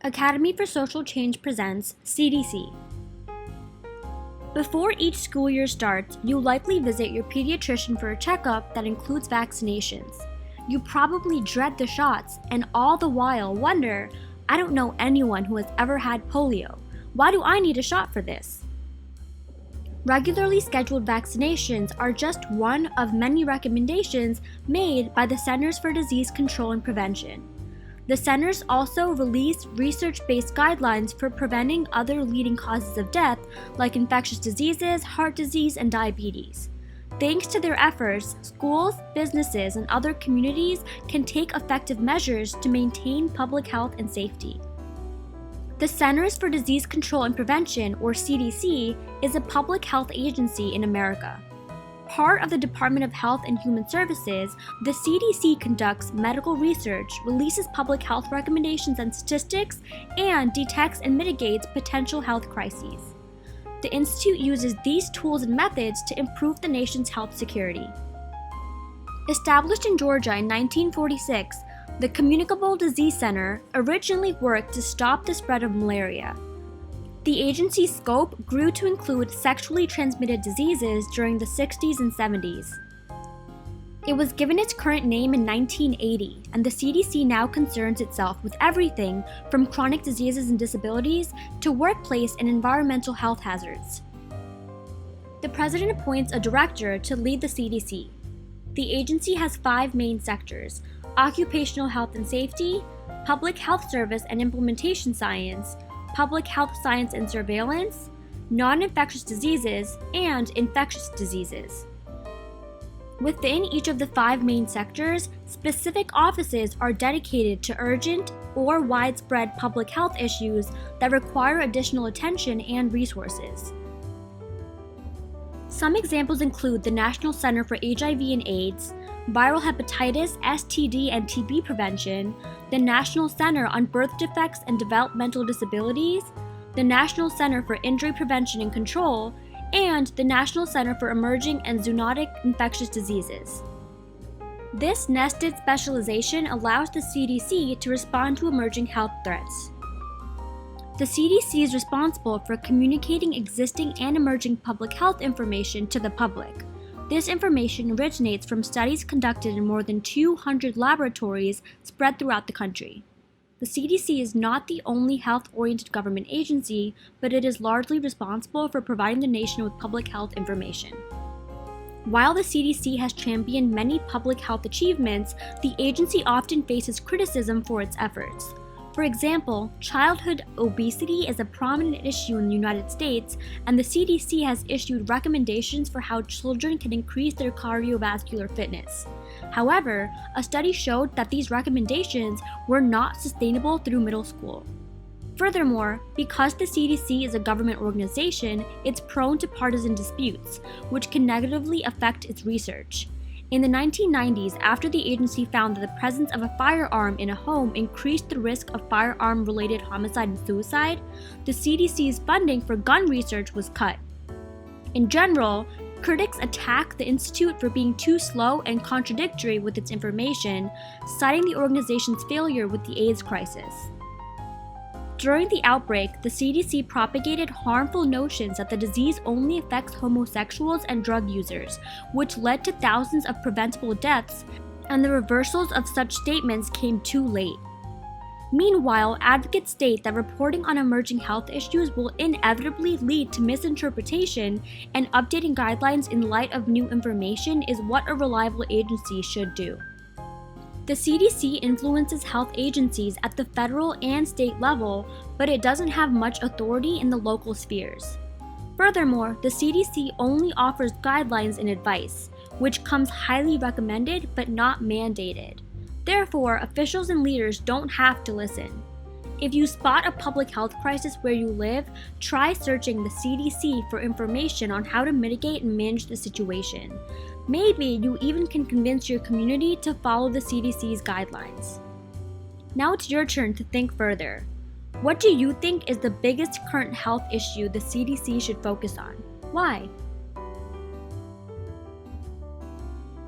Academy for Social Change presents CDC. Before each school year starts, you'll likely visit your pediatrician for a checkup that includes vaccinations. You probably dread the shots and all the while wonder, I don't know anyone who has ever had polio. Why do I need a shot for this? Regularly scheduled vaccinations are just one of many recommendations made by the Centers for Disease Control and Prevention. The centers also release research-based guidelines for preventing other leading causes of death like infectious diseases, heart disease, and diabetes. Thanks to their efforts, schools, businesses, and other communities can take effective measures to maintain public health and safety. The Centers for Disease Control and Prevention, or CDC, is a public health agency in America. Part of the Department of Health and Human Services, the CDC conducts medical research, releases public health recommendations and statistics, and detects and mitigates potential health crises. The institute uses these tools and methods to improve the nation's health security. Established in Georgia in 1946, the Communicable Disease Center originally worked to stop the spread of malaria. The agency's scope grew to include sexually transmitted diseases during the 60s and 70s. It was given its current name in 1980, and the CDC now concerns itself with everything from chronic diseases and disabilities to workplace and environmental health hazards. The president appoints a director to lead the CDC. The agency has 5 main sectors: occupational health and safety, public health service and implementation science, public health science and surveillance, non-infectious diseases, and infectious diseases. Within each of the 5 main sectors, specific offices are dedicated to urgent or widespread public health issues that require additional attention and resources. Some examples include the National Center for HIV and AIDS, viral hepatitis, STD, and TB prevention, the National Center on Birth Defects and Developmental Disabilities, the National Center for Injury Prevention and Control, and the National Center for Emerging and Zoonotic Infectious Diseases. This nested specialization allows the CDC to respond to emerging health threats. The CDC is responsible for communicating existing and emerging public health information to the public. This information originates from studies conducted in more than 200 laboratories spread throughout the country. The CDC is not the only health-oriented government agency, but it is largely responsible for providing the nation with public health information. While the CDC has championed many public health achievements, the agency often faces criticism for its efforts. For example, childhood obesity is a prominent issue in the United States, and the CDC has issued recommendations for how children can increase their cardiovascular fitness. However, a study showed that these recommendations were not sustainable through middle school. Furthermore, because the CDC is a government organization, it's prone to partisan disputes, which can negatively affect its research. In the 1990s, after the agency found that the presence of a firearm in a home increased the risk of firearm-related homicide and suicide, the CDC's funding for gun research was cut. In general, critics attack the institute for being too slow and contradictory with its information, citing the organization's failure with the AIDS crisis. During the outbreak, the CDC propagated harmful notions that the disease only affects homosexuals and drug users, which led to thousands of preventable deaths, and the reversals of such statements came too late. Meanwhile, advocates state that reporting on emerging health issues will inevitably lead to misinterpretation, and updating guidelines in light of new information is what a reliable agency should do. The CDC influences health agencies at the federal and state level, but it doesn't have much authority in the local spheres. Furthermore, the CDC only offers guidelines and advice, which comes highly recommended but not mandated. Therefore, officials and leaders don't have to listen. If you spot a public health crisis where you live, try searching the CDC for information on how to mitigate and manage the situation. Maybe you even can convince your community to follow the CDC's guidelines. Now it's your turn to think further. What do you think is the biggest current health issue the CDC should focus on? Why?